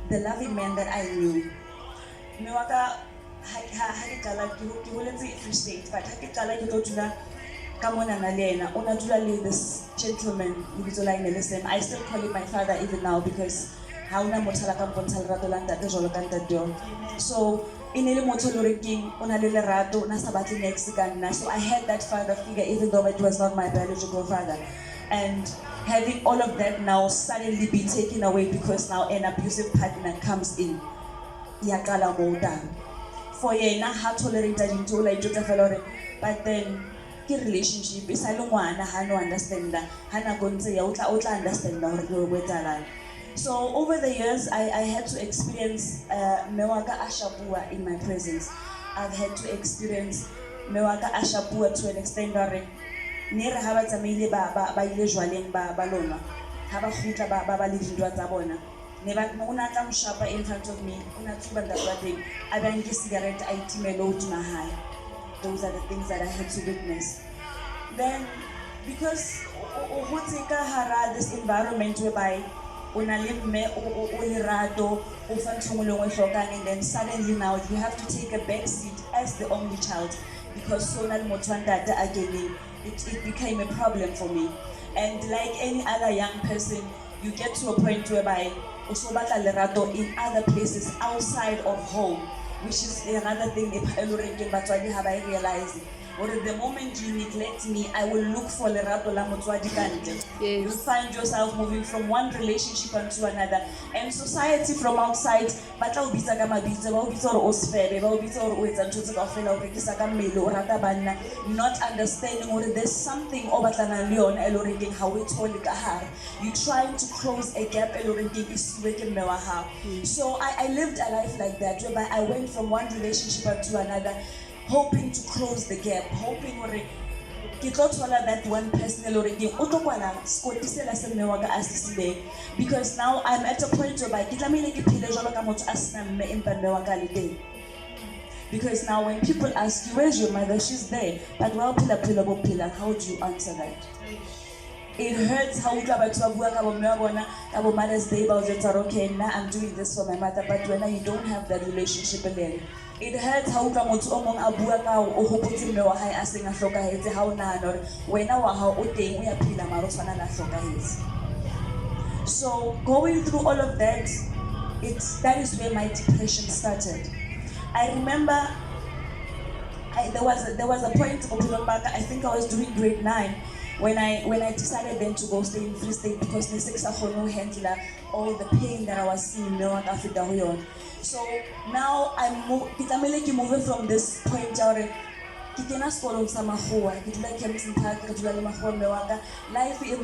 the loving man that I knew. Mme wa ka ha ke qala ke holetse Free State, but ha ke qala ke tlo dula ka mona na le ena, o na dula le this gentleman lebitso la ene le Sam. I still call him my father even now because ha una motho la ka mpontsha lerato la ntate jwalo ka ntate. So in ele motho le re keng o na le lerato o na sa batle next ka nna. So I had that father figure even though it was not my biological father. And having all of that now suddenly be taken away because now an abusive partner comes in. Yakala moda. For yena ha tolerate dintho la itjotsa fela hore but then ke relationship e sa le ngwana ha no understand ha na go ntse ya o tla understand hore ke go etsalang. So over the years I had to experience mme wa ka a shapua in my presence. I've had to experience mme wa ka a shapua to an extent hore ne re ha ba tsamaile ba ile jwaleng ba lona ha ba khutla ba le dintwa tsa bona ne ba una tla mshapa in front of me una tsuba ntatwa teng a ba nke cigarette a itimela hodima hae. Those are the things that I had to witness. Then because ka hara this environment whereby una le mme o lerato o fa ntshongolo ngwe hlokang, and then suddenly now you have to take a back seat as the only child because so na le motho wa ntate a keneng. It became a problem for me. And like any other young person, you get to a point whereby also batla lerato in other places outside of home, which is another thing batswadi ha ba realize. Or the moment you neglect me, I will look for lerato la motswadi kante. You find yourself moving from one relationship onto another, and society from outside batla o bitsa ka mabitso ba o bitsa hore o sfebe ba o bitsa hore o etsa ntho tse kaofela o rekisa ka mmele o rata banna, not understanding hore there's something o batlana le yona e le hore ha o e thole ka hare. You trying to close a gap e le hore e siwe ke mme wa hao. So I lived a life like that whereby I went from one relationship to another, hoping to close the gap, hoping hore ke tlo thola that one person le hore ke o tlo kwala skotisela se mme wa ka a sisile, because now I'm at a point where ke tlamehile ke phile jalo ka motho a sena mme empa mme wa ka le teng. Because now when people ask you where's your mother, she's there, but well phila bophila, how do you answer that? It hurts how utlwa batho ba bua ka bo mme wa bona ka bo Mother's Day ba o jwetsa okay now I'm doing this for my mother, but when you don't have that relationship again. It hurts how utlwa motho o mong a bua ka o hopotse mme wa hae a seng a hlokahetse ha o nahana hore wena wa hao o teng o ya phila mara o tshwana la hlokahetse. So going through all of that, that is where my depression started. I remember there was a point I think I was doing grade 9 when I decided then to go stay in Free State because the six handler all the pain that I was seeing no one after the. So now I'm moving from this point where life is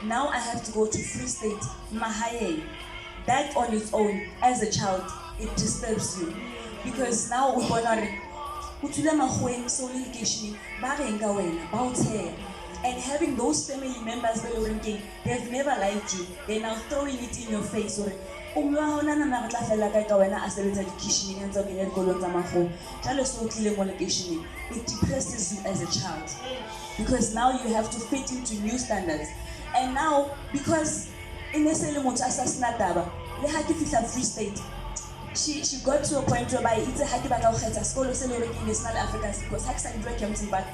now I have to go to Free State, Mahaye. That on its own, as a child, it disturbs you because now we're going and having those family members they've never liked you, they're now throwing it in your face. It depresses you as a child because now you have to fit into new standards. And now because in a Free State, she got to a point whereby it's a school of national Africans because but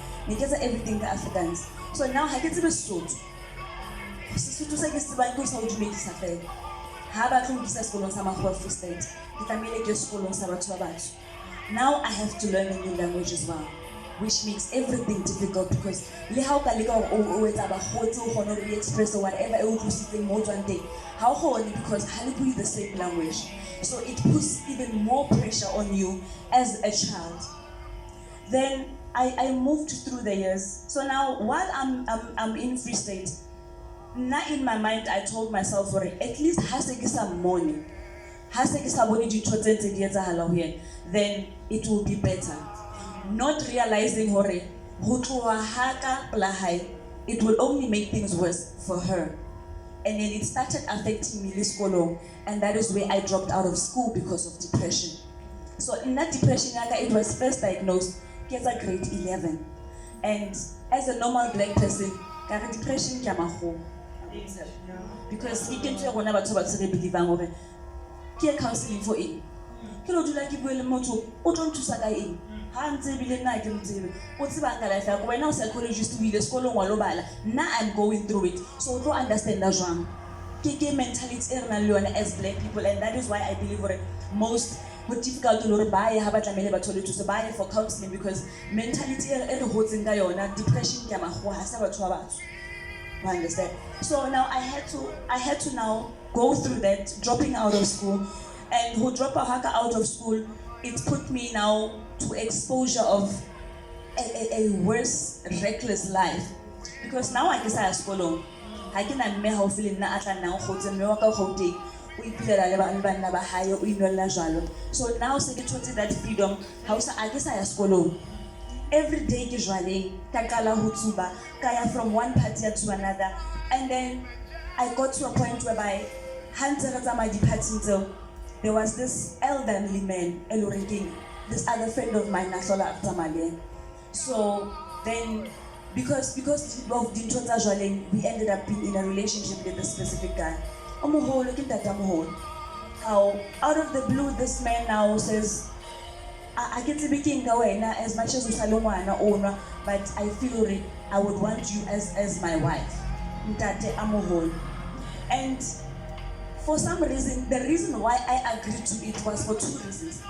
everything the Africans. So now I get to be suit. Now I have to learn a new language as well, which makes everything difficult because express or whatever because Halibu is the same language. So it puts even more pressure on you as a child. Then I moved through the years. So now while I'm in Free State, now in my mind I told myself, at least some money. Then it will be better. Not realizing it will only make things worse for her. And then it started affecting me this school, and that is where I dropped out of school because of depression. So in that depression, it was first diagnosed at grade 11. And as a normal black person, depression because ke ntse rona batho ba tsere believang hore ke counseling for eng ke lo dula ke bue le motho o tlo nthusa ka eng ha ntse bile nna ke mtsebe o tseba ka life ya go wena o psychologist o ile sekolong wa lo bala nna I'm going through it so o tlo understand that jwang ke mentality e rena le yona as black people, and that is why I believe hore most difficult to buy ha ba tlamele batho le thuso buy for counseling, because mentality e re hotseng ka yona depression ke magoa ha sa batho ba batho. You understand? So now I had to now go through that, dropping out of school, and who drop a haka out of school, it put me now to exposure of a worse, reckless life, because now I guess I school I can mme how feeling na atla na go tse mme wa ka go teng o ipilela le bana ba hae o inwella jalo. So now se ke thotse that freedom how sa a guess I school every day ke jwaleng ka qala ho tsuba ka ya from one party to another, and then I got to a point whereby hantse re tsama di party tseo there was this elderly man eloreng this other friend of mine nasola tsamale. So then because of the intro we ended up being in a relationship with this specific guy. How out of the blue this man now says I get to be king as much as usalongwana owner, but I feel it, I would want you as my wife. And for some reason, the reason why I agreed to it was for two reasons.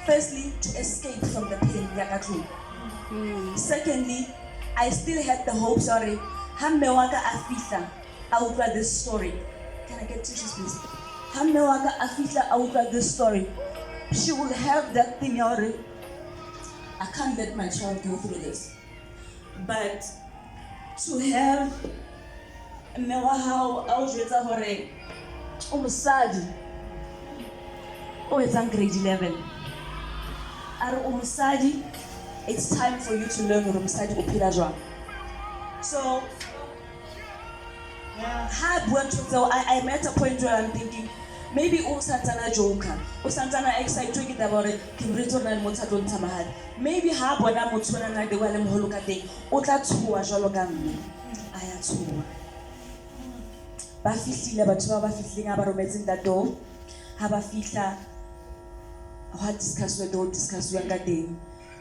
Firstly, to escape from the pain yakatlu. Secondly, I still had the hope, Hammewaka Afitha, I would write this story. Can I get tissues, please? Hammewaka Afitha, I would write this story. She will have that thing, I can't let my child go through this. But to have how I was ready for sad. Oh, it's on grade 11. It's time for you to learn Umusadi Upilajwa. So, I met a point where I'm thinking, maybe Santana joker, Santana excited about it, Kimbrito and Motadon Tamahad. Maybe Habwana Mutuna and the Wallam Holokate, Otatua Jologam. I had two. Bafisi Labatua, Bafising about that door, have a filter. What discuss with don't discuss younger day.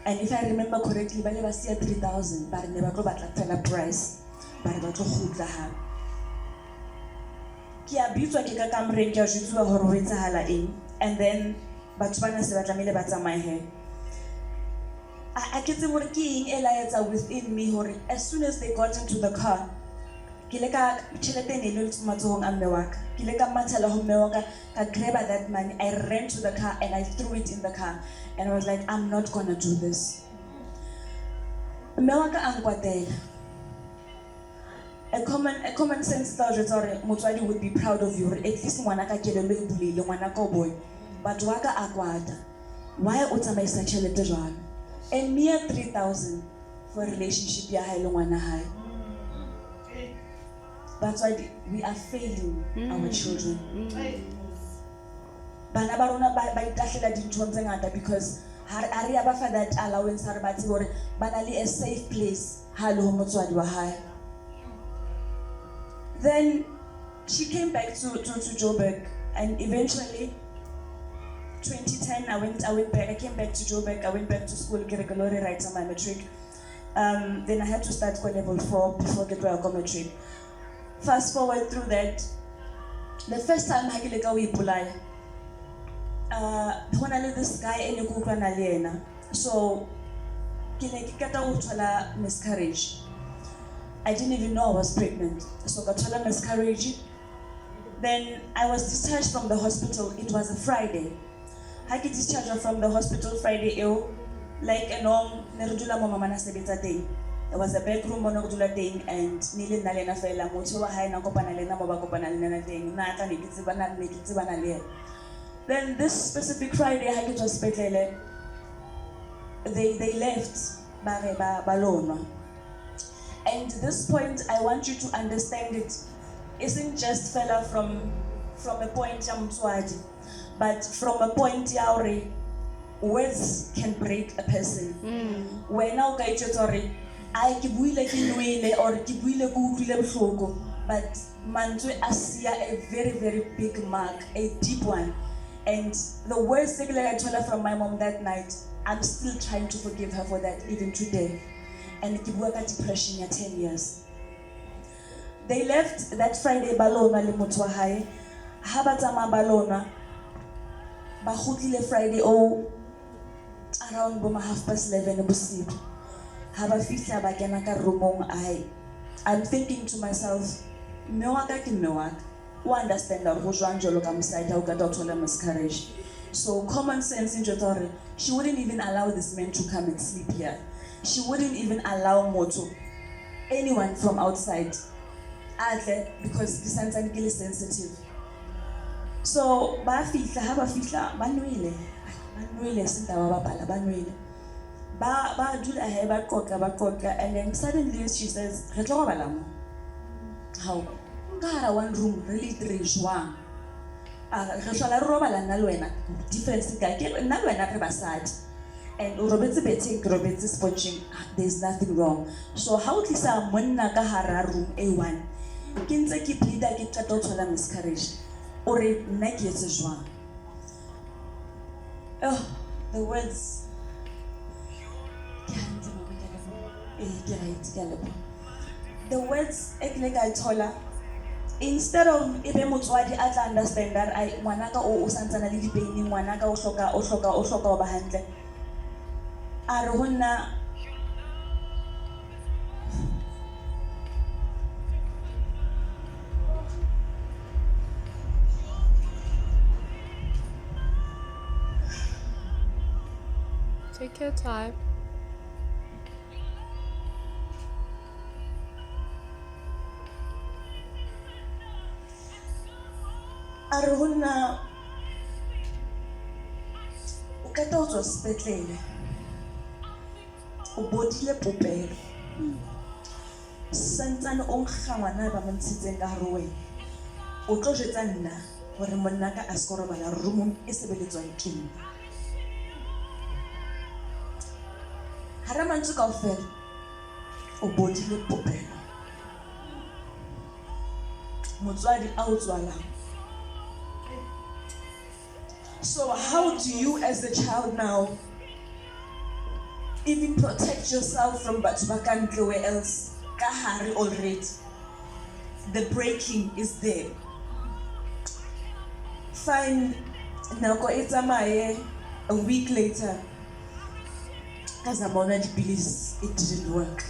And if I remember correctly, I never see 3,000, but I never go back to the price. But I got to hold the hand. Kia bitwa kika kamre kia jutua horoweta hala in, and then batubana sebatamile bata my hair. I get the working Elias within me hori. As soon as they got into the car, Kileka Chileteni looked Matong and Mewaka. Kileka Matala Homewaka, I grabbed that money, I ran to the car and I threw it in the car. And I was like, I'm not gonna do this. Mewaka Angwatel. A common sense thought Mutwadi would be proud of you. At least Wanaka Kelele Bully, Wanako boy. But Waka Akwata. Why Utama such a little one? A mere 3,000 for a relationship ya high Longwana high. That's why we are failing our children. Banabarona by Dashila didn't because Hari Abafa that allowance Harbati or Banali a safe place. Hello Motswadwa high. Then she came back to Joburg, and eventually 2010 I went back. I came back to Joburg. I went back to school, get a glory right on my matric. Then I had to start for level 4 before get to a matric. Fast forward through that, the first time I get we pulai. When I this guy in the so kata miscarriage. I didn't even know I was pregnant. So I miscarriage. Then I was discharged from the hospital. It was a Friday. I get discharged from the hospital Friday ill, like a norm nerudula mama sebeta day. There was a bedroom monodula thing and nili nalena fela motowa hai na kopana lena moba kopana lena thing na ata nikitsibana nekitsibana le. Then this specific Friday I get hospital. They left balona. And this point, I want you to understand it isn't just fella from a point Jamswadi, but from a point Yauri, words can break a person. When now Gaichotori, I kibuile kinuile or kibuile kuile shoko. but mantswe a siya a very, very big mark, a deep one. And the words that I told her from my mom that night, I'm still trying to forgive her for that even today. And it worked at depression at 10 years. They left that Friday balona le motho wa hae. Ha ba tsamaya balona ba kgutlile Friday around 11:30 bosibu. Ha ba fihla ba kena ka roomong I'm thinking to myself, mme wa ka ke mme wa ka. O understand hore go jwang jalo ka mosadi ha o ka thola miscarriage. So common sense in Jotori, she wouldn't even allow this man to come and sleep here. She wouldn't even allow anyone from outside, because the santsane ke le sensitive. So ba fihla ba nwele sindaba ba bhala ba nwele ba dula hae ba qoqa, and then suddenly she says re tlo robala mo. How ka hara one room really three jwang re hlola re robala nna le wena difference ka ke nna le wena re basadi and o robetse betting ke robetse spotching, there's nothing wrong. So how tlisa monna ka hara room A1 ke ntse ke pleada ke qeta ho thola miscarriage ore nna ke etse jwang. The words the words I told her, instead of ebe motswadi a tla understand that ngwanaka o santsana le dipeini, ngwanaka o hloka ho ba hantle, a re ho nna Take your time. a re ho nna o ka tswa sepetlele o bodile popelo santsane o nkga ngwana ba mo ntshitseng ka hare ho wena, o tlo jetsa nna hore monna ka a se robala roomong e sebeletswang ke nna. Hara mantswe kaofela o bodile popelo, motswadi a o tswalang. So how do you as a child now even protect yourself from batho ba ka ntle where else ka hare already? The breaking is there. Fine, nako e tsamaye, a week later, as I'm on antibiotics, it didn't work.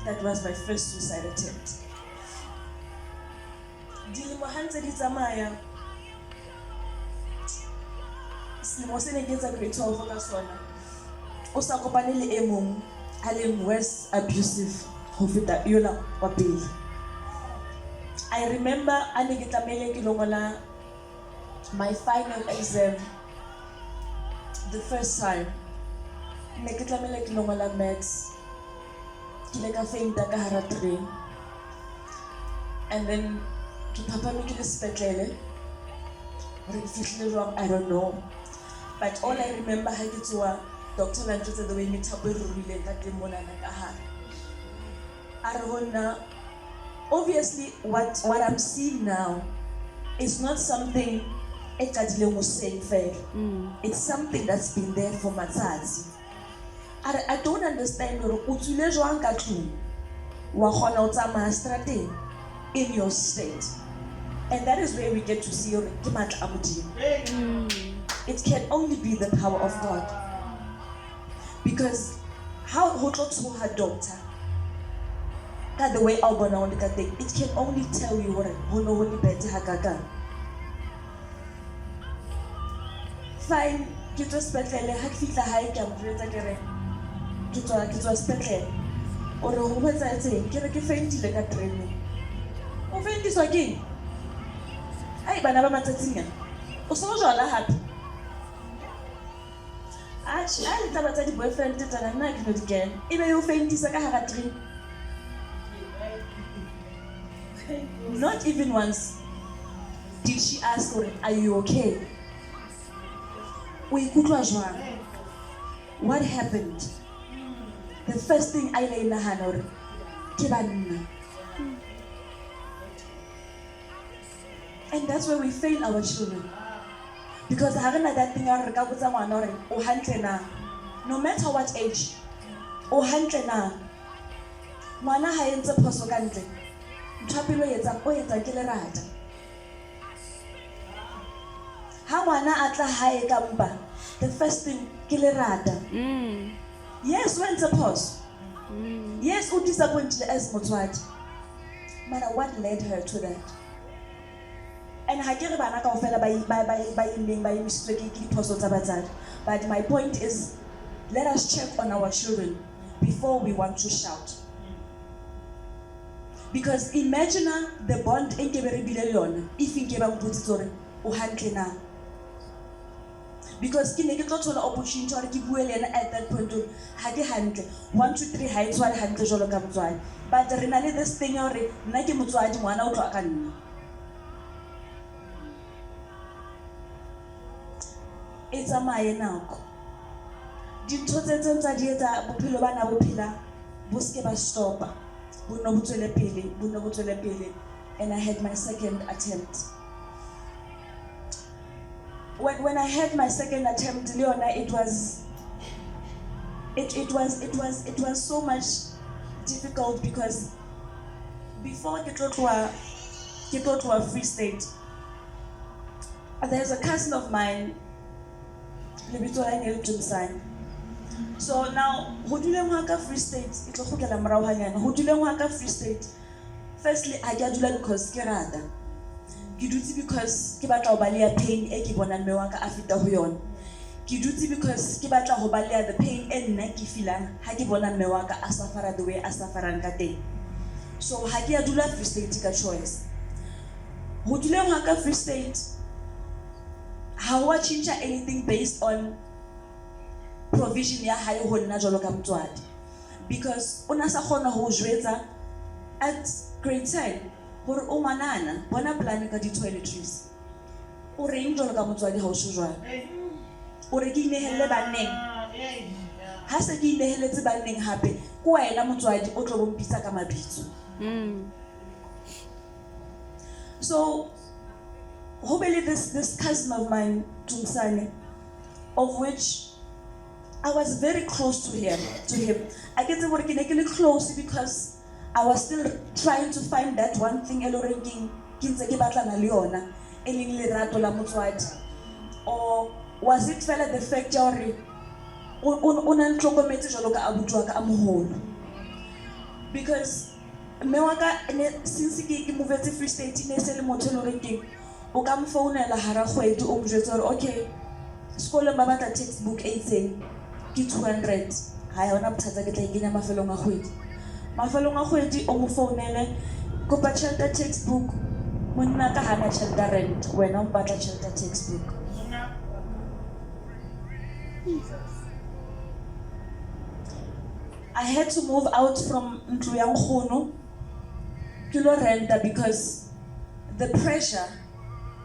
That was my first suicide attempt. Dilemo hantse di tsamaya, selemo se ne ke tsa grade 12 ka sona, o sa kopane le e mong a leng worse abusive ho feta yola wa pele. I remember a ne ke tlamehile ke lo ngola my final exam the first time. Ne ke tlamehile ke lo ngola maths, ke le ka fainta ka hara train, and then ke phapame ke le sepetlele hore ke fihlile jwang I don't know, but all I remember ha ke tsoa doctor la ntjwetsa the way methapo e rurileng ka teng monana ka hare. A re ho nna, obviously what I'm seeing now is not something e qadileng ho seng fela. It's something that's been there for matsatsi. I don't understand hore o tswile jwang ka tlung wa kgona ho tsamaya strateng in your state, and that is where we get to see hore ke matla a Modimo. It can only be the power of God, because how ho tlo tsoha doctor ka the way a bona ho le ka teng, it can only tell you hore ho no ho le bete hakakang. Fine, ke tswa sepetlele, ha ke fihla hae ke a mo jwetsa ke re ke tswa sepetlele, o re ho etsahetseng, ke re ke faintile ka training. O faintiswa ke eng? Ai bana ba matsatsing a o so jwala hape. A le taba tsa di-boyfriend tsena nna ke no di kena, ebe o faintisa ka hara train. Not even once did she ask her, are you okay? O ikutlwa jwang? What happened? The first thing I lay nahana hore ke banna. And that's where we fail our children. Because I haven't that thing no matter what age, o hantle na. Ngwana ha entse phoso ka ntle. Ntshapelo etsa ke lerata. Ha ngwana a tla hae ka mpa, the first thing ke lerata. Yes, o entse phoso. Yes, o disappointed as motswadi. But what led her to that? And ha ke re bana kaofela ba imisitswe ke diphoso tsa batsadi. But my point is, let us check on our children before we want to shout. Because imagine the bond e ke be re bile le yona if nke ba mputsitse hore o hantle na. Because ke ne ke tlo thola opportunity hore ke bue le yena at that point ha ke hantle 1 2 3 ha e tshware hantle jolo ka motswadi. But re na le this thing hore nna ke motswadi ngwana o tlo ka nna. E tsamaye nako. Dintho tse tsa di etsa bophelo bana bo phela bo ske ba stopa. Bo no botswele pele. And I had my second attempt. When I had my second attempt, Leona, it was so much difficult because before I get to a Free State, there's a cousin of mine, so now, who do you want Free State? It's a who do you want Free State? Firstly, I get because Kerada. Ke dutse because ke batla ho balea pain e ke bona mme wa ka a feta ho yona. Ke dutse because ke batla ho balea the pain e nna ke feelang ha ke bona mme wa ka a suffer the way a sufferang ka teng. So ha ke ya dula Free State ka choice. Ho duleng ha ka Free State, ha wa change anything based on provision ya hae ho nna jolo ka motswadi. Because ona sa khona ho jwetsa at grade 10 hore o ngwanana bona plan ka di-toiletries. O reng jolo ka motswadi ha o shojwana. O re ke inehelle banneng. Ha se ke inehelletse banneng hape ko wena motswadi o tlo bompitsa ka mabitso. So ho be le this cousin of mine, Tumsane, of which I was very close to him. I get to work in close because I was still trying to find that one thing elorenking kinze ke batla na leona eling lerato la motswadi. Or was it fela the fact hore una ntlokometse jalo ka abuti wa ka a moholo? Because mme wa ka since ke movetse Free State ne se le motho elorenking o ka mfounela hara kgwedi o mjwetsa hore okay sekolo ba batla textbook e itseng ke 200 ha yona bothata ke tla ikenya mafelong a kgwedi. Mafelong a kgwedi o mo founele kopa tjhelete textbook monna ka hana tjhelete rent wena o batla tjhelete textbook. I had to move out from ntlo ya nkgono ke lo renta because the pressure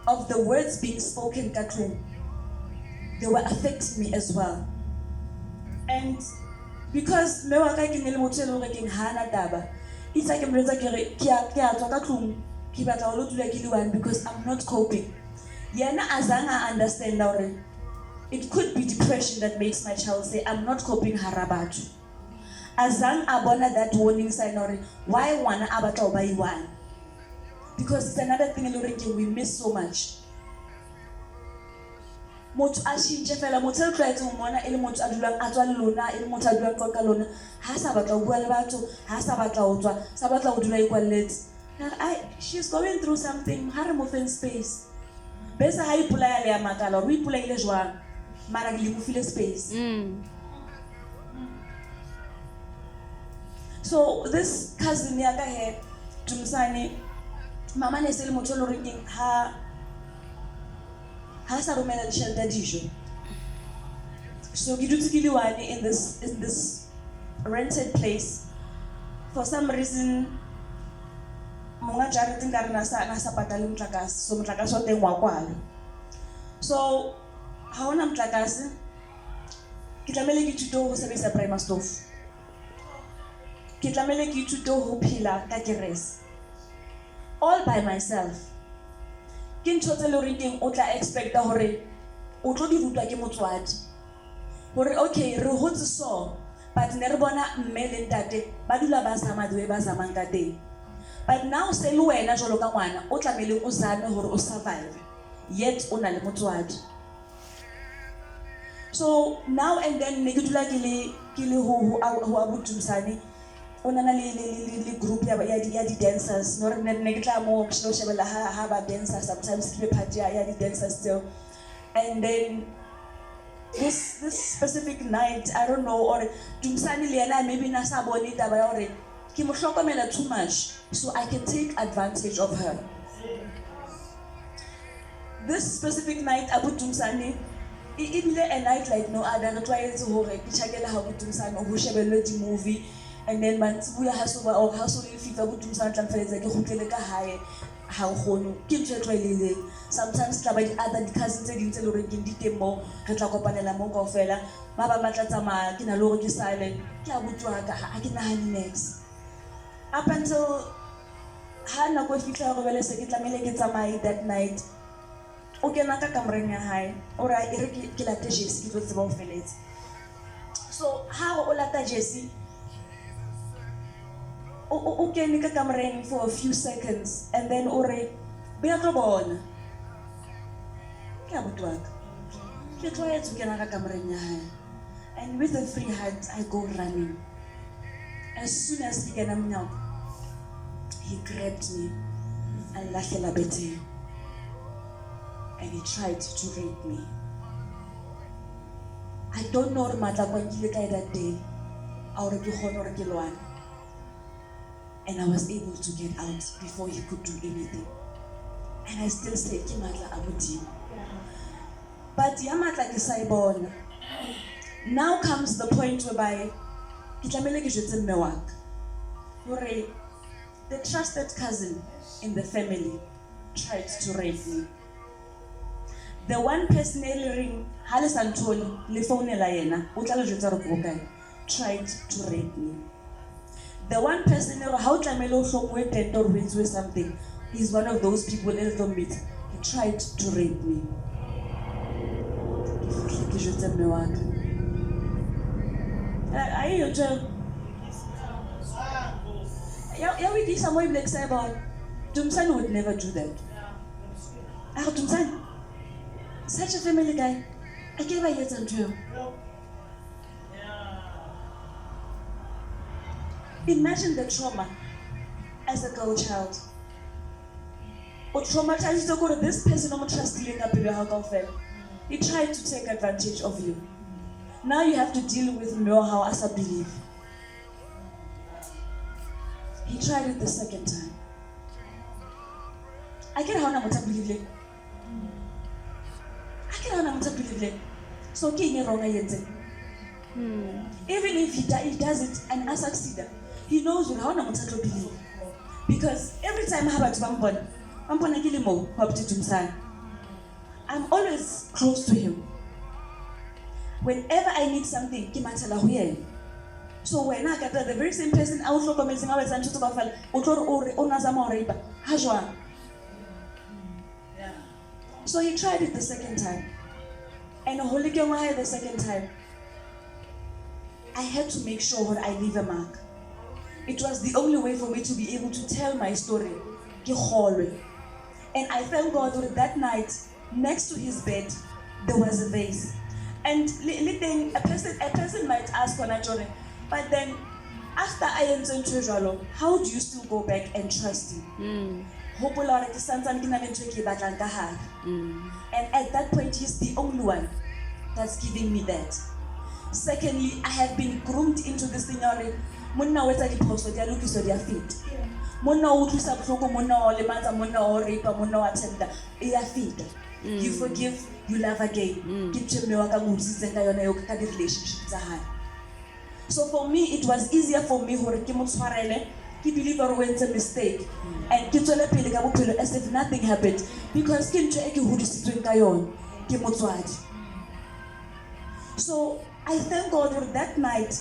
of the words being spoken ka tlung, they were affecting me as well. And because me wa ka ke ne le motho le hore ke hana taba itse ke mletsa ke re ke a tswa ka tlung ke batla ho lo dula ke le one because I'm not coping. Yena azanga understand hore it could be depression that makes my child say I'm not coping harabatu. Azang abona that warning sign hore why wana abatla ho ba iwana. Because it's another thing we miss so much. Motho a shintshe fela motho le tlwaetse ho mona e le motho a dulang a tswa le lona e le motho a dulang ka lona ha sa batla ho bua le batho ha sa batla ho tswa sa batla ho dula ikwalletse. She's going through something, ha re mo feng space. Besa ha ipolaya le ya makala o ipolaile jwang mara ke le mo file space. So this cousin ya ka he Tumsane mama ne se le motho le ring ha sa romela le tjhelete dijo. So ke dutse ke le one in this rented place. For some reason monga jarete nkare na sa patale motlakase so motlakase o teng wa kwala. So ha ona motlakase ke tlamele ke thuto ho sebedisa primer stove. Ke tlamele ke thuto ho phela ka kerese all by myself. ke ntho tse le reng o tla expecta hore o tlo di rutwa ke motswadi hore okay re hotse so but ne re bona mme le ntate ba dula ba zama the way ba zamang ka teng. But now se le wena jwalo ka ngwana o tlameleng o zame hore o survive yet o na le motswadi. So now and then ne ke dula ke le ho abudumsane o nana le group ya di dancers no re ne ke tla mo shebela ha ba dancers sometimes ke be part ya di dancers still. And then this specific night I don't know or dumsane le yena maybe na sa bone taba ya hore ke mo hlokomela too much so I can take advantage of her. This specific night abudumsane it be a night like no other. Re tlwaetse hore ke tshakela ha abudumsane ho shebella di movie and then mantsibuya ha so le fifa abudumsane tla mfeletsa ke khutlele ka hae ha khono ke ntse tlwaeleleng. Sometimes tla ba di other cousins tse ding tse le hore ke di teng mo re tla kopanela mo kaofela ba batla tsamaya ke na le hore ke silent ke abutwa ka ha ke nahane next up until ha nako e fihla hore bele se ke tlamele ke tsamaye that night o kena ka kamoreng ya hae o ra e re ke lata Jesse ke tlo tseba o feletse. So ha o lata Jesse o kene ka kamoreng for a few seconds and then o re be a tlo bona ke abutwa ke tloetse kena ka kamoreng ya hae and with a free hand I go running. As soon as he came out, he grabbed me and lahlela bethe and he tried to rape me. I don't know what matla kwa nkile ka that day or ke khona hore ke lwana and I was able to get out before he could do anything and I still say ke matla a modimo but ya matla ke sa ibona. Now comes the point whereby ke tlamele ke jetse mme wa ka hore the trusted cousin in the family tried to rape me. The one personally ring hale santoni le phonela yena o tla le jwetsa re go kae tried to rape me. The one person who how tlamele o hlongwe tento or with something is one of those people in the meet he tried to rape me. Ke jwetsa mme wa ka I tell yeah, we did some way like say about Dumsane would never do that. Dumsane, such a family guy. I gave a yes and two. Imagine the trauma as a girl child. Or traumatized to go to this person I'm trusting up in your house. He tried to take advantage of you. Now you have to deal with more how Asa believe. He tried it the second time. I get how I'm believe it. I get how I'm believe it. So king wrong against it. Even if he does it and I succeed, he knows how I'm believe. Because every time I have a Bampon, I kill him all, hope to Dumsane. I'm always close to him. Whenever I need something, kimatala huye. So when I get the very same person, I also come and say, "I was anxious to go fall. Otor onazama oriba hajwa." So he tried it the second time, and holy kema the second time. I had to make sure that I leave a mark. It was the only way for me to be able to tell my story. And I thank God that that night, next to his bed, there was a vase. And a person might ask on a journey, but then after I entered Trejalo, how do you still go back and trust him? And at that point, he's the only one that's giving me that. Secondly, I have been groomed into this thing already. Monna wetsa diphoso dia lokiso dia fit. Monna o thusa bohloko, monna o lematsa, monna o rape, monna o tender. Ia fit. You forgive, you love again. Ke tsheme wa ka motsitseng ka yona yo ka di relationship tsa hae. So for me, it was easier for me hore ke motshwarele, ke believe or went a mistake, and ke tswele pele ka bophelo as if nothing happened, because ke ntwe e ke hodisitsweng ka yona ke motswadi. So I thank God for that night.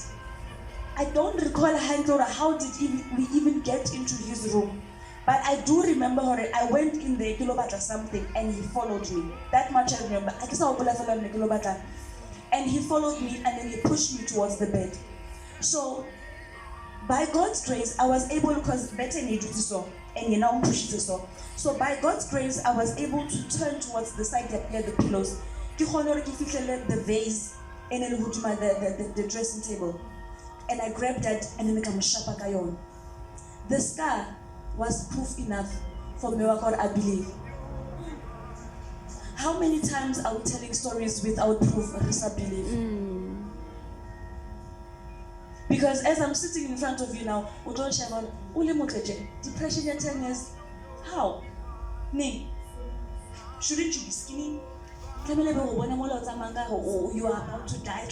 I don't recall how did we even get into his room, But I do remember I went in there kilobata something and he followed me. That much I remember. I guess I was and he followed me and then he pushed me towards the bed. So by God's grace, I was able, because better need to so and you now push it so. So by God's grace, I was able to turn towards the side that had the pillows. The vase and then the dressing table. And I grabbed that and then I shapa kayon. The scar was proof enough for miracle, I believe. How many times are we telling stories without proof, Risa believe? Because as I'm sitting in front of you now, depression at 10 years, how? Nee. Shouldn't you be skinny? You are about to die.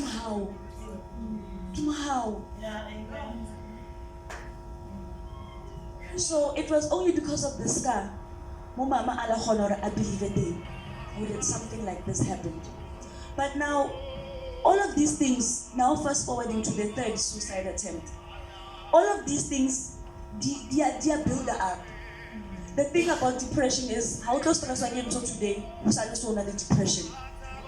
How? So it was only because of the scar, I believe a day, would something like this happened. But now, all of these things, now fast forwarding to the third suicide attempt, all of these things, they are build up. The thing about depression is, how close to us again to today, we started the depression.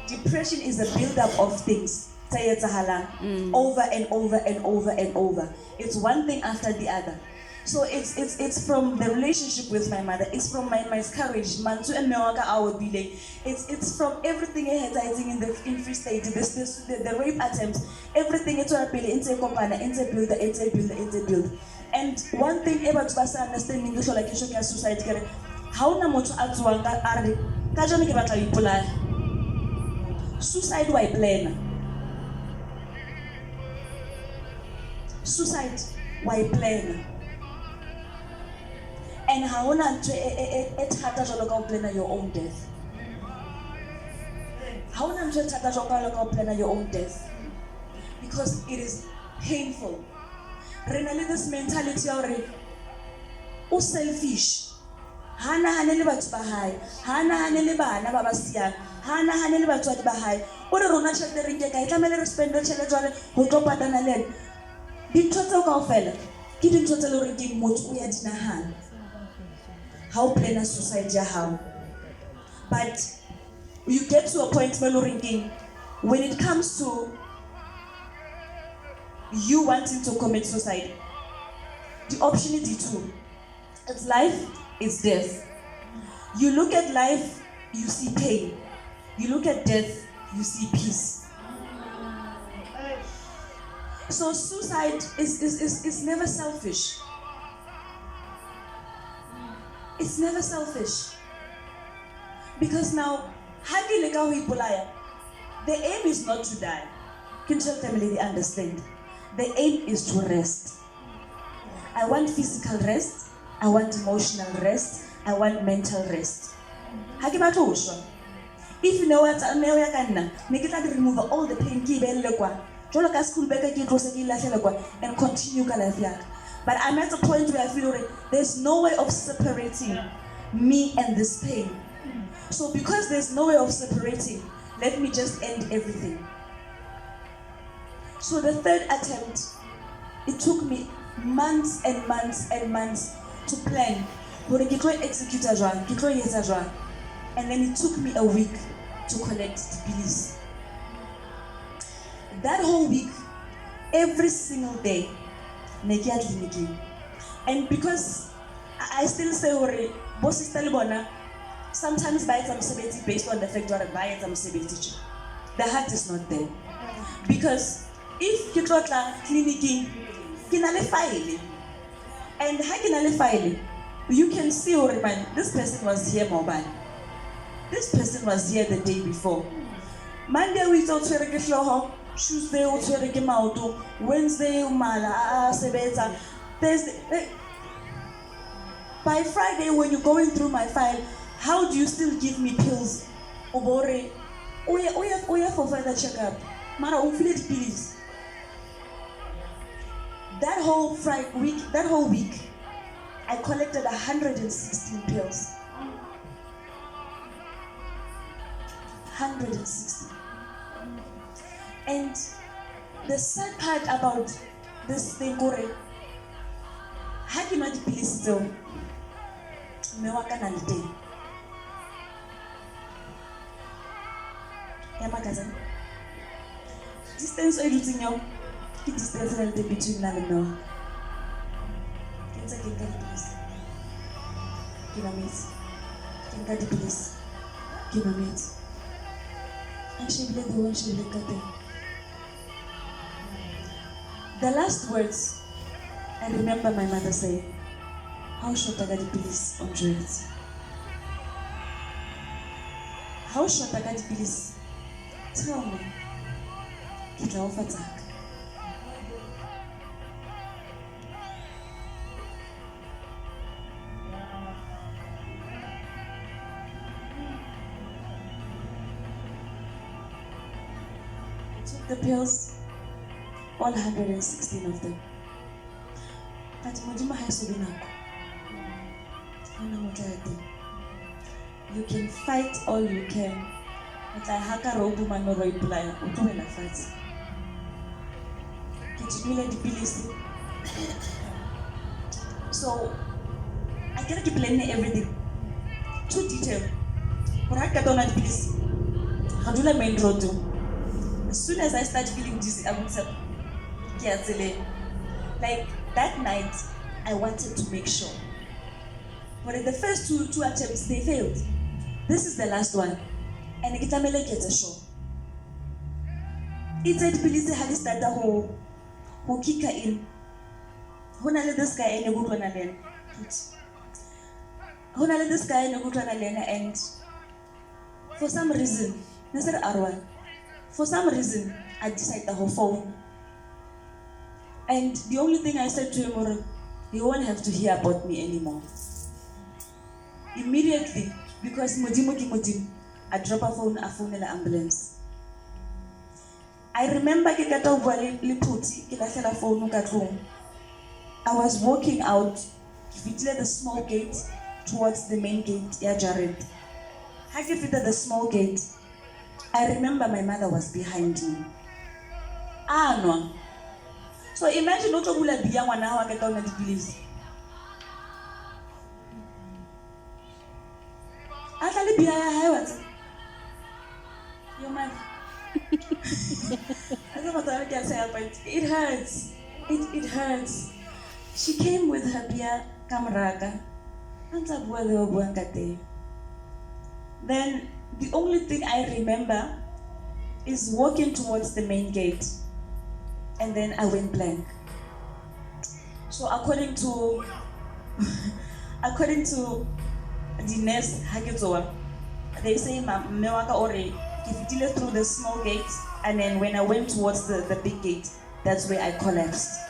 Depression is a build-up of things, over and over and over and over. It's one thing after the other. So it's from the relationship with my mother. It's from my miscarriage, Mantu and Mewaka our delay. It's from everything I had in Free State, the rape attempts, everything it's a build. And one thing about Basa understanding English like suicide, how na moto atwanga are kajone ke batla ipolaya. Suicide wa plan. Suicide wa plan. And how na it hata jolo ka plan your own death. How na it hata jolo ka plan your own death? Because it is painful. Renali this mentality already. O selfish. Hana hanele batho ba hae. Hana hanele bana ba ba siang. Hana hanele batho ba hae. O re rona tshete re nke ka e tlamele re spend tshele jwale ho tlo patana le ena. Dintho tseo kaofela ke dintho tse le hore ke motho o ya dinahana. Ha o plana suicide ya hao. But you get to a point where when it comes to you wanting to commit suicide, the option is two. It's life, it's death. You look at life, you see pain. You look at death, you see peace. So suicide is never selfish. It's never selfish. Because now, the aim is not to die. Can tell family they understand. The aim is to rest. I want physical rest. I want emotional rest. I want mental rest. If you know what, make it remove all the pain and continue. But I'm at a point where I feel there's no way of separating me and this pain. So because there's no way of separating, let me just end everything. So the third attempt, it took me months and months and months to plan. And then it took me a week to collect the police. That whole week, every single day, and because I still say, sometimes based on the fact that the heart is not there. Because if you go to clinic, file, and file, you can see, this person was here mobile. This person was here the day before. Monday we thought Tuesday we Wednesday sebeta, Thursday. By Friday, when you're going through my file, how do you still give me pills? Obore, oya for further checkup. Mara, please. That whole week, I collected 116 pills. 160. And the sad part about this thing, ha ke nwa dipilisi tseo mme wa ka na le teng ya makatsa distance e dutseng yao ke distance e na le teng between nna le mme wa ke ntse ke nka dipilisi ke nwa metsi ke nka dipilisi ke nwa metsi a shebile the one shebile ka teng. The last words I remember my mother saying, how short I got the pills on drugs. How short I got the pills? Tell me. Kita ofatak. I took the pills. All 116 of them. But Mojima has to be you can fight all you can. But I haka robu manoro ipulaya. Utuwe na fight. Kichidule dipilisi. So I cannot keep learning everything. Too detailed. But I can't do dipilisi. Handula main road too. As soon as I start feeling dizzy, I would say. Like that night, I wanted to make sure. But in the first two attempts, they failed. This is the last one. And Ikitamele gets a show. It said, Pilisi had started who kick her in. Who let this guy in a good one again? Who let this guy in a good one again? And for some reason, Mr. Arwan, for some reason, I decided her phone. And the only thing I said to him was, you won't have to hear about me anymore. Immediately, because Modim, I drop a phone in the ambulance. I remember I was walking out, the small gate towards the main gate, Jared. I the small gate. I remember my mother was behind me. No. So imagine not to be young one hour get down the police. Actually, be a your mother. I don't know what I can say, but it hurts. It hurts. She came with her beer camaraga. Then the only thing I remember is walking towards the main gate. And then I went blank. So according to the nurse Hagetoa, they say Mewaka Ore, if through the small gate, and then when I went towards the big gate, that's where I collapsed.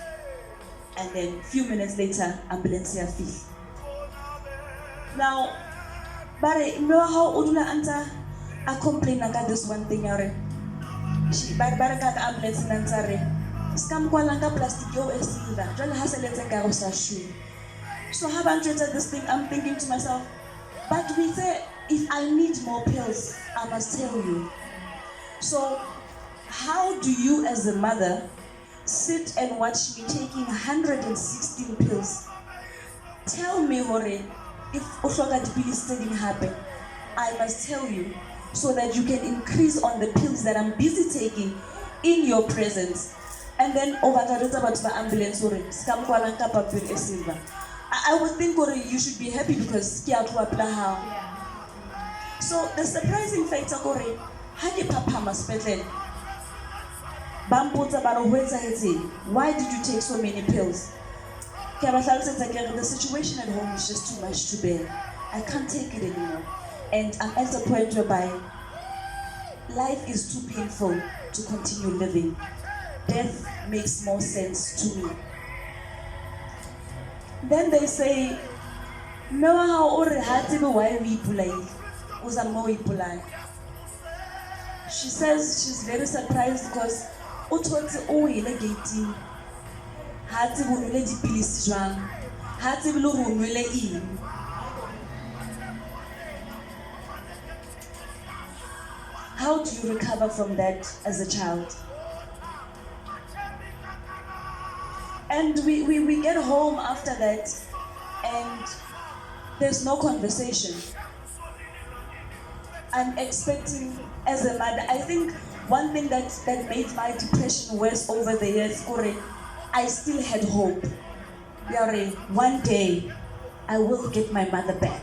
And then a few minutes later, ambulance here fee. Now, but how Udula Anta I complain about this one thing. She baraka ambulance in Antare. Scam kwalanga plastic yo silver. Jala haselete karosa shoe. So have I treated this thing? I'm thinking to myself, but we say if I need more pills, I must tell you. So how do you as a mother sit and watch me taking 116 pills? Tell me, Hore, if Oshoga pills didn't happen, I must tell you so that you can increase on the pills that I'm busy taking in your presence. And then over the ambulance, I would think you should be happy because so the surprising fact is Papa must why did you take so many pills? The situation at home is just too much to bear. I can't take it anymore. And I'm at a point whereby life is too painful to continue living. Death makes more sense to me. Then they say, no how why we play. She says she's very surprised because how do you recover from that as a child? And we get home after that, and there's no conversation. I'm expecting, as a mother, I think one thing that made my depression worse over the years, Kore, I still had hope. Yore, one day I will get my mother back.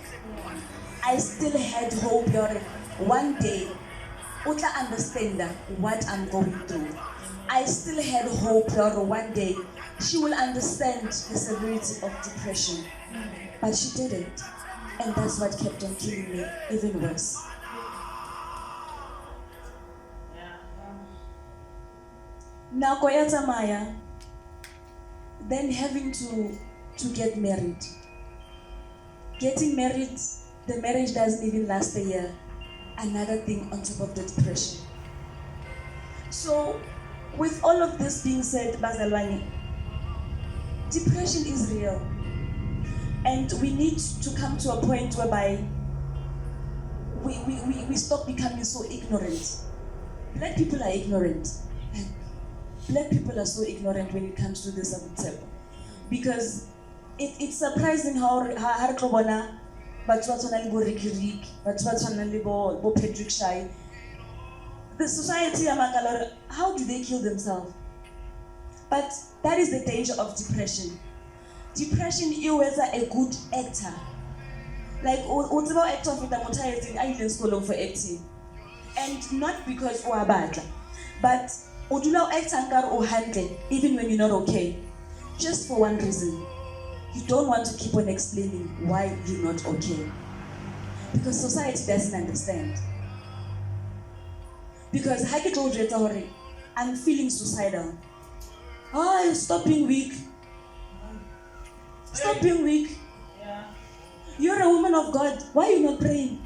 I still had hope, Yore. One day, Utla understand what I'm going through. I still had hope, Yore. One day, she will understand the severity of depression. But she didn't. And that's what kept on killing me even worse. Nako ya tsamaya, then having to get married. Getting married, the marriage doesn't even last a year. Another thing on top of the depression. So, with all of this being said, Bazalwane, depression is real. And we need to come to a point whereby we stop becoming so ignorant. Black people are ignorant. Black people are so ignorant when it comes to this subject. Because it's surprising how Harklobona, but what's on Alibo Rikirik, but what's on Alibo Patrick Shai. The society, how do they kill themselves? But that is the danger of depression. Depression, you as a good actor. Like, what's about actor for the motivating, I didn't school for acting. And not because we're bad, but Odula act or handle even when you're not okay. Just for one reason. You don't want to keep on explaining why you're not okay. Because society doesn't understand. Because I'm feeling suicidal. Oh, stop being weak. Stop being weak. Yeah. You're a woman of God. Why are you not praying?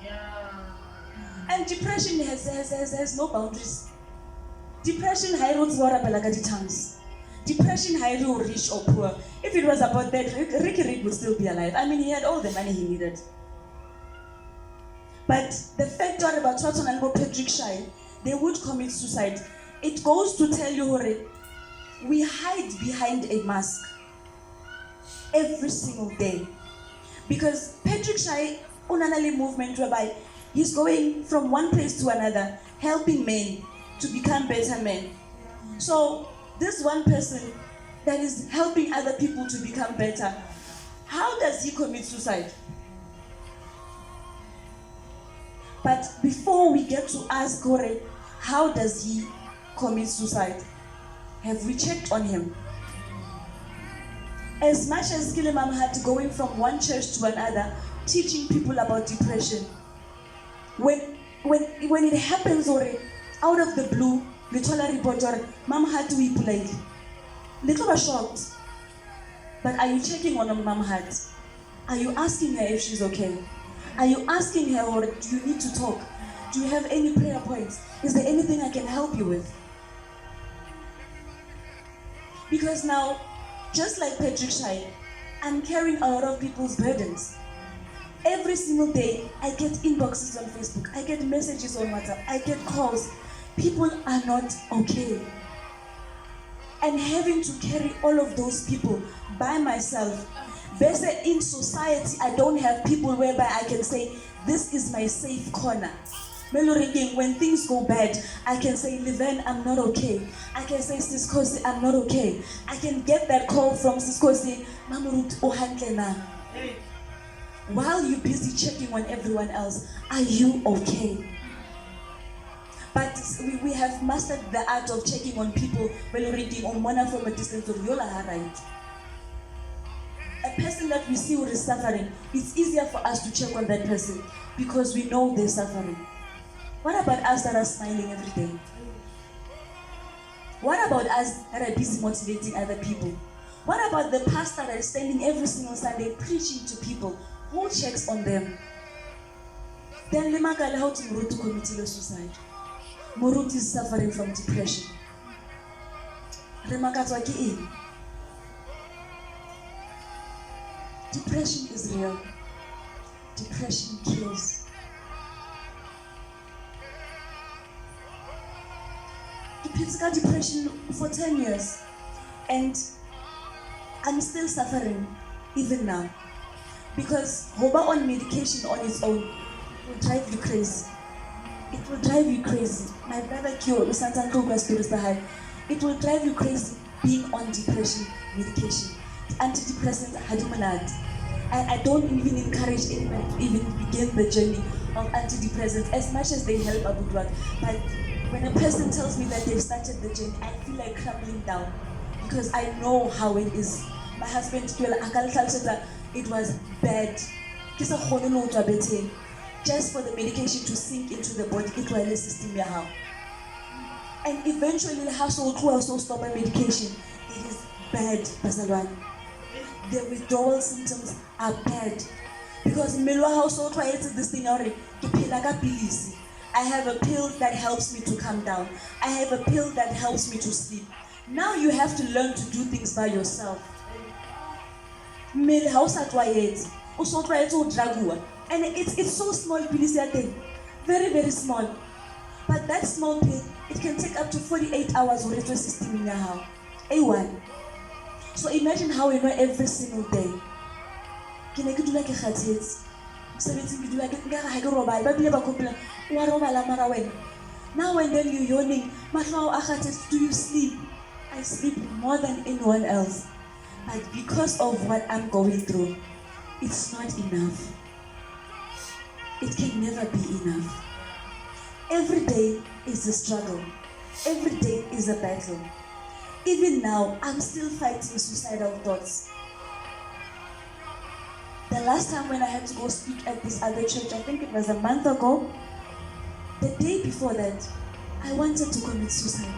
Yeah. And depression has no boundaries. Depression high roads were the tongues. Depression high road rich or poor. If it was about that, Ricky Rick would still be alive. I mean, he had all the money he needed. But the fact about Swarton and Patrick Shai, they would commit suicide. It goes to tell you, Hore, we hide behind a mask every single day. Because Patrick Shai, unanali movement whereby he's going from one place to another, helping men to become better men. So this one person that is helping other people to become better, how does he commit suicide? But before we get to ask Kore, how does he commit suicide? Have we checked on him? As much as Kilimam had going from one church to another, teaching people about depression, when it happens already, out of the blue, Litola reporter, Mom had to weep like. Little was shocked. But are you checking on Mom Hat? Are you asking her if she's okay? Are you asking her, or do you need to talk? Do you have any prayer points? Is there anything I can help you with? Because now, just like Patrick Shai, I'm carrying a lot of people's burdens. Every single day, I get inboxes on Facebook, I get messages on WhatsApp, I get calls. People are not okay. And having to carry all of those people by myself. Better in society, I don't have people whereby I can say, this is my safe corner. When things go bad, I can say, Liven, I'm not okay. I can say, Siskosi, I'm not okay. I can get that call from Siskosi, Mamurut Ohantlena. While you're busy checking on everyone else, are you okay? But we have mastered the art of checking on people when reading on one from a distance of Yola right. A person that we see who is suffering, it's easier for us to check on that person because we know they're suffering. What about us that are smiling every day? What about us that are busy motivating other people? What about the pastor that is standing every single Sunday preaching to people? Who checks on them? Then Limakale how to Murutu committed suicide. Murutu is suffering from depression. Depression is real. Depression kills. Physical depression for 10 years. And I'm still suffering even now. Because hoba on medication on its own will drive you crazy. It will drive you crazy. My brother Kyo, it will drive you crazy being on depression medication. Antidepressants, and I don't even encourage anybody to even begin the journey of antidepressants as much as they help about work. But when a person tells me that they've started the journey, I feel like crumbling down because I know how it is. My husband, it was bad. Just for the medication to sink into the body, it was a system. And eventually, the household who also stop my medication. It is bad, Basalwan. The withdrawal symptoms are bad. Because Melwa household tried this thing already. I have a pill that helps me to calm down. I have a pill that helps me to sleep. Now you have to learn to do things by yourself. Mel house at Wyatt. Also try to dragua. And it's so small, very, very small. But that small pill, it can take up to 48 hours with the system in your house. A1. So imagine how we know every single day. Can I do like a khatit? Now and then you're yawning. Do you sleep? I sleep more than anyone else. But because of what I'm going through, it's not enough. It can never be enough. Every day is a struggle. Every day is a battle. Even now, I'm still fighting suicidal thoughts. The last time when I had to go speak at this other church, I think it was a month ago, the day before that, I wanted to commit suicide.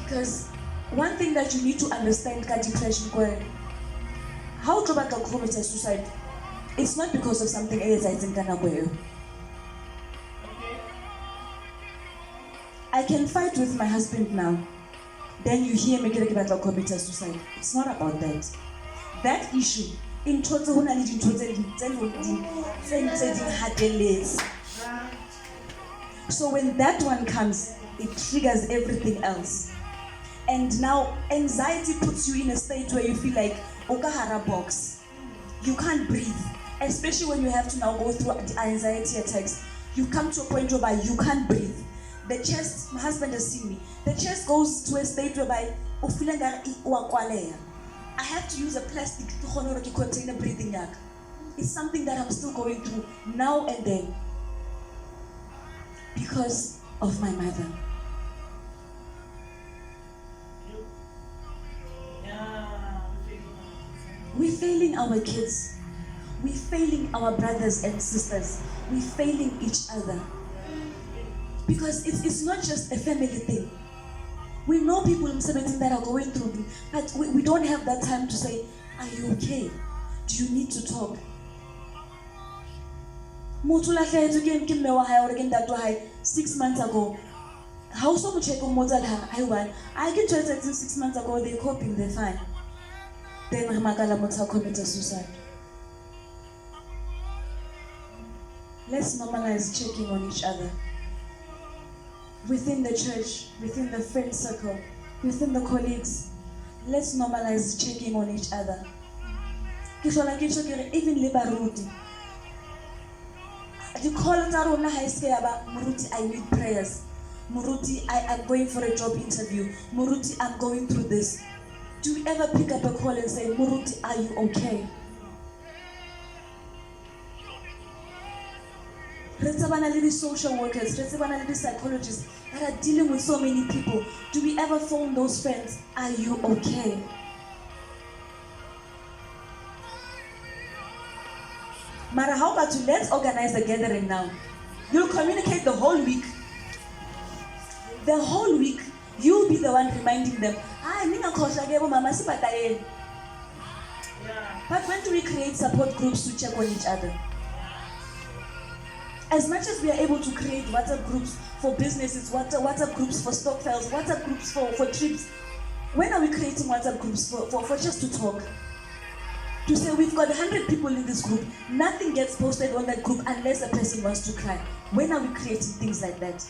Because one thing that you need to understand about depression, how to commit suicide, it's not because of something else I think I can fight with my husband now. Then you hear me get about commit suicide. It's not about that. That issue in total so when that one comes, it triggers everything else. And now anxiety puts you in a state where you feel like okahara box. You can't breathe. Especially when you have to now go through the anxiety attacks. You come to a point whereby you can't breathe. The chest, my husband has seen me, the chest goes to a state whereby I have to use a plastic to contain a breathing yak. It's something that I'm still going through now and then because of my mother. We're failing our kids. We're failing our brothers and sisters. We're failing each other. Because it's not just a family thing. We know people in 17 that are going through it, but we don't have that time to say, are you okay? Do you need to talk? 6 months ago. How so much I can tell that 6 months ago they're coping, they're fine. Then Makala commit suicide. Let's normalize checking on each other. Within the church, within the friend circle, within the colleagues, let's normalize checking on each other. Even Libaruti. The call Muruti, I need prayers. Muruti, I am going for a job interview. Muruti, I'm going through this. Do we ever pick up a call and say, Muruti, are you okay? Social workers, psychologists that are dealing with so many people. Do we ever phone those friends? Are you okay? Mara, how about you? Let's organize a gathering now. You'll communicate the whole week. The whole week, you'll be the one reminding them. But when do we create support groups to check on each other? As much as we are able to create WhatsApp groups for businesses, WhatsApp groups for stock files, WhatsApp groups for trips, when are we creating WhatsApp groups for just to talk? To say we've got 100 people in this group, nothing gets posted on that group unless a person wants to cry. When are we creating things like that?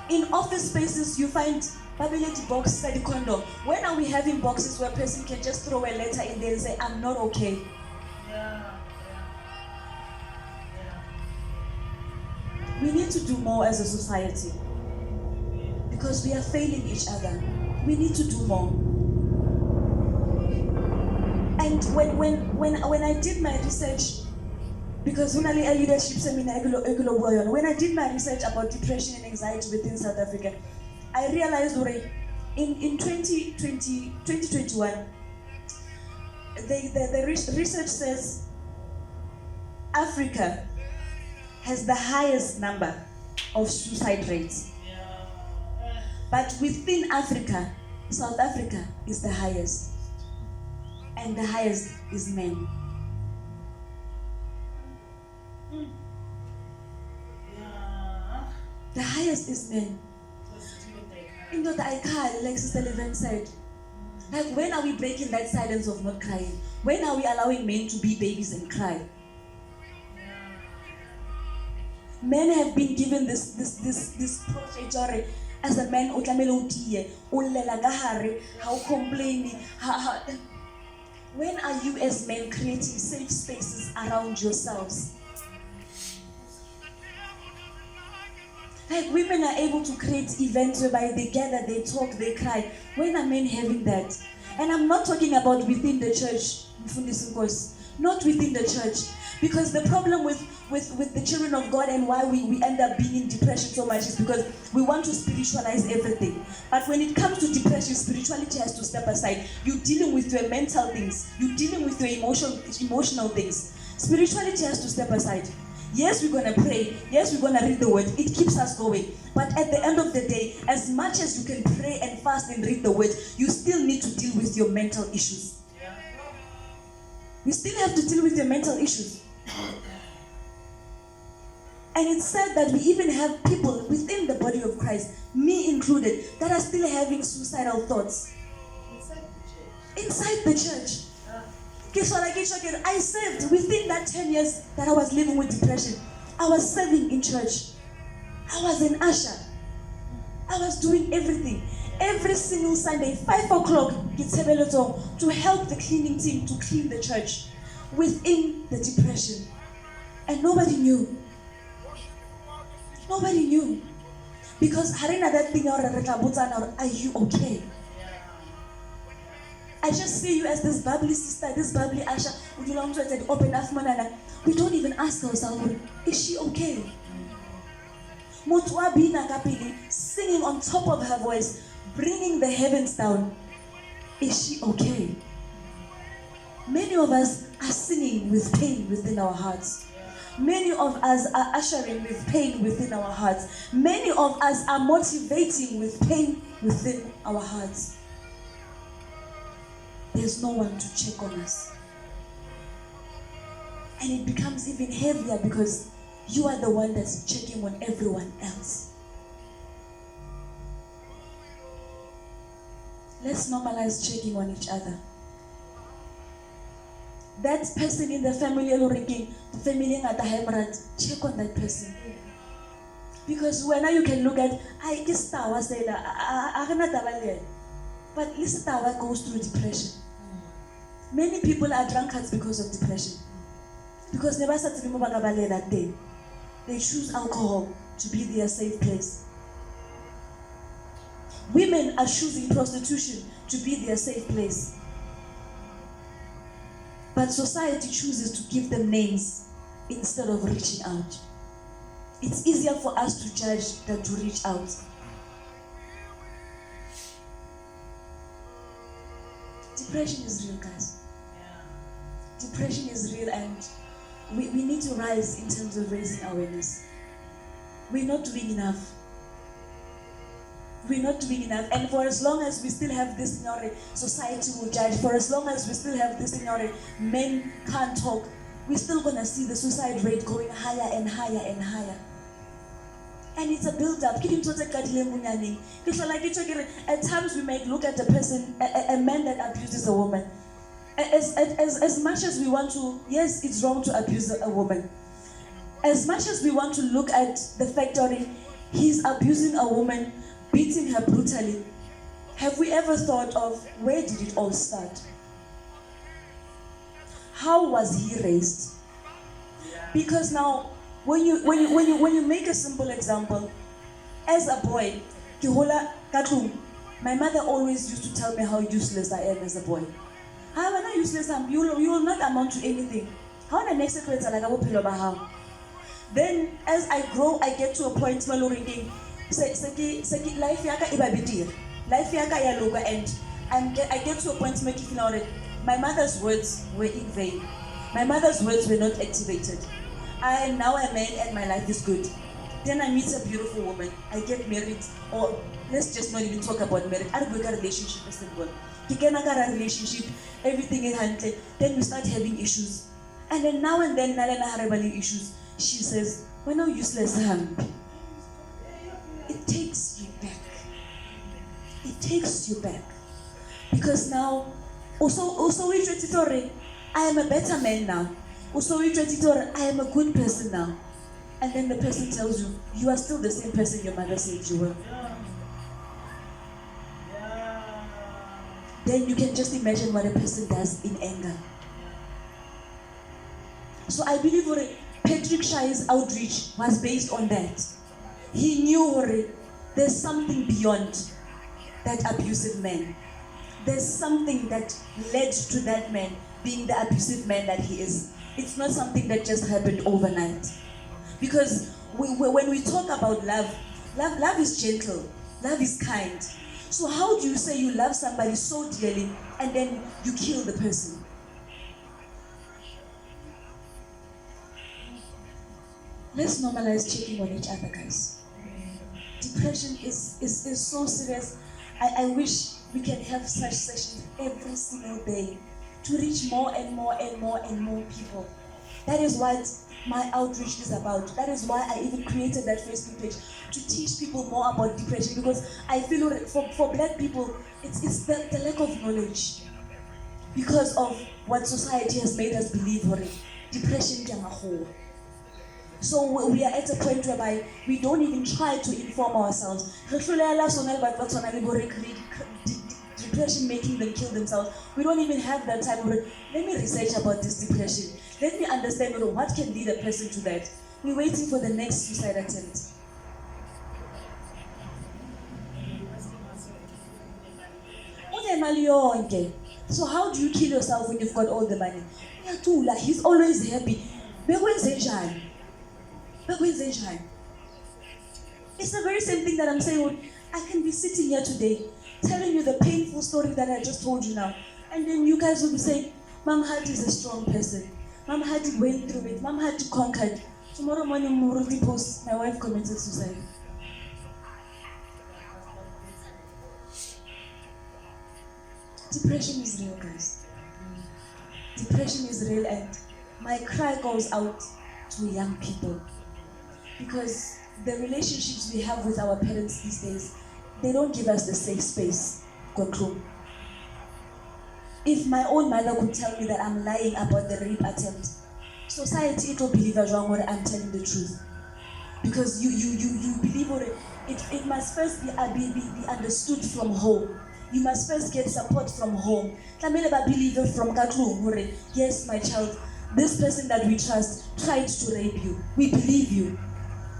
In office spaces, you find babyleti box study condom. When are we having boxes where a person can just throw a letter in there and say, I'm not okay? We need to do more as a society because we are failing each other. We need to do more. And when I did my research, because when I leadership seminar, when I did my research about depression and anxiety within South Africa, I realized that in 2021, the research says Africa has the highest number of suicide rates. But within Africa, South Africa is the highest. And the highest is men. The highest is men. You know that I can't, like Sister Leven said. Like, when are we breaking that silence of not crying? When are we allowing men to be babies and cry? Men have been given this project as a man, how complaining, how. When are you as men creating safe spaces around yourselves? Like, women are able to create events whereby they gather, they talk, they cry. When are men having that? And I'm not talking about within the church, not within the church. Because the problem with the children of God and why we end up being in depression so much is because we want to spiritualize everything. But when it comes to depression, spirituality has to step aside. You're dealing with your mental things. You're dealing with your emotional things. Spirituality has to step aside. Yes, we're going to pray. Yes, we're going to read the word. It keeps us going. But at the end of the day, as much as you can pray and fast and read the word, you still need to deal with your mental issues. You still have to deal with your mental issues. And it's sad that we even have people within the body of Christ, me included, that are still having suicidal thoughts. Inside the church. I served within that 10 years that I was living with depression. I was serving in church. I was an usher. I was doing everything. Every single Sunday, 5 o'clock, to help the cleaning team to clean the church within the depression. And nobody knew. Nobody knew. Because harina that thing, are you okay? I just see you as this bubbly sister, this bubbly Asha. Would you long to open up manana? We don't even ask ourselves, is she okay? Mutwa bina kapili, singing on top of her voice, bringing the heavens down. Is she okay? Many of us are singing with pain within our hearts. Many of us are ushering with pain within our hearts. Many of us are motivating with pain within our hearts. There's no one to check on us. And it becomes even heavier because you are the one that's checking on everyone else. Let's normalize checking on each other. That person in the family, the family at the hemorrhage, check on that person. Because when you can look at, but this tower goes through depression. Many people are drunkards because of depression. Because never said to remember that day. They choose alcohol to be their safe place. Women are choosing prostitution to be their safe place. But society chooses to give them names instead of reaching out. It's easier for us to judge than to reach out. Depression is real, guys. Depression is real, and we need to rise in terms of raising awareness. We're not doing enough. We're not doing enough. And for as long as we still have this society will judge, for as long as we still have this men can't talk, we're still going to see the suicide rate going higher and higher and higher. And it's a build-up. At times we might look at a person, a man that abuses a woman. As much as we want to, yes, it's wrong to abuse a woman. As much as we want to look at the fact that he's abusing a woman, beating her brutally. Have we ever thought of where did it all start? How was he raised? Because now, when you make a simple example, as a boy, my mother always used to tell me how useless I am as a boy. How am I useless? You will not amount to anything. How am I next to it? Then as I grow, I get to a point where life yaka ibabitir, life yaka yaloga, and I get to a point where my mother's words were in vain. My mother's words were not activated. I am now a man and my life is good. Then I meet a beautiful woman. I get married, or let's just not even talk about marriage. I don't a relationship as simple. You can have a relationship, everything is handled. Then we start having issues, and then now and then Nalena Harabali issues. She says, "When are useless hand?" It takes you back. It takes you back, because now, also we I am a better man now. Also we I am a good person now. And then the person tells you, you are still the same person your mother said you were. Then you can just imagine what a person does in anger. So I believe Patrick Shai's outreach was based on that. He knew there's something beyond that abusive man. There's something that led to that man being the abusive man that he is. It's not something that just happened overnight. Because when we talk about love is gentle, love is kind. So how do you say you love somebody so dearly and then you kill the person? Let's normalize checking on each other, guys. Depression is so serious. I wish we can have such sessions every single day to reach more and more and more and more people. That is what my outreach is about. That is why I even created that Facebook page, to teach people more about depression, because I feel for Black people, it's the lack of knowledge because of what society has made us believe. Depression is a whole. So we are at a point whereby we don't even try to inform ourselves. Depression making them kill themselves. We don't even have that time. Let me research about this depression. Let me understand what can lead a person to that. We're waiting for the next suicide attempt. So how do you kill yourself when you've got all the money? He's always happy. It's the very same thing that I'm saying. I can be sitting here today telling you the painful story that I just told you now, and then you guys will be saying, Mom Hadi is a strong person. Mom Hadi went through it. Mom Hadi conquered. Tomorrow morning, Muruti posts, my wife committed suicide. Depression is real, guys. Depression is real, and my cry goes out to young people, because the relationships we have with our parents these days, they don't give us the safe space. If my own mother could tell me that I'm lying about the rape attempt, society it will believe I'm telling the truth. Because you believe it must first be understood from home. You must first get support from home. Yes, my child, this person that we trust tried to rape you. We believe you.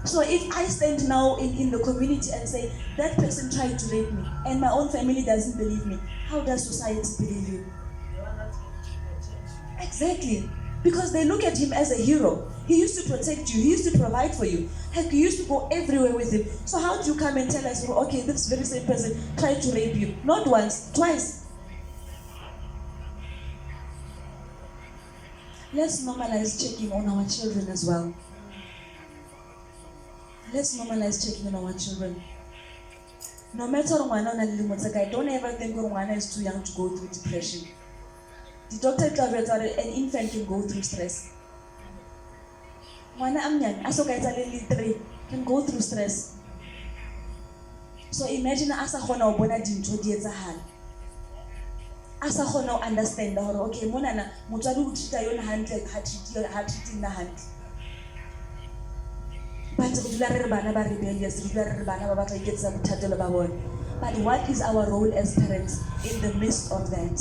So if I stand now in the community and say, that person tried to rape me, and my own family doesn't believe me, how does society believe you? Exactly. Because they look at him as a hero. He used to protect you. He used to provide for you. Heck, you used to go everywhere with him. So how do you come and tell us, okay, this very same person tried to rape you? Not once, twice. Let's normalize checking on our children as well. Let's normalize checking on our children. No matter what, don't ever think Rwanda is too young to go through depression. The doctor tells you that an infant can go through stress. Can go through stress. So imagine asa khona o bona dintho di etsahala. Asa khona o understand hore okay mona na motswadi o treat yona hantle ha treating na hantle. but re dula re re bana ba rebellious, re dula re re bana ba batla ho iketsetsa boithatelo ba bona. But what is our role as parents in the midst of that?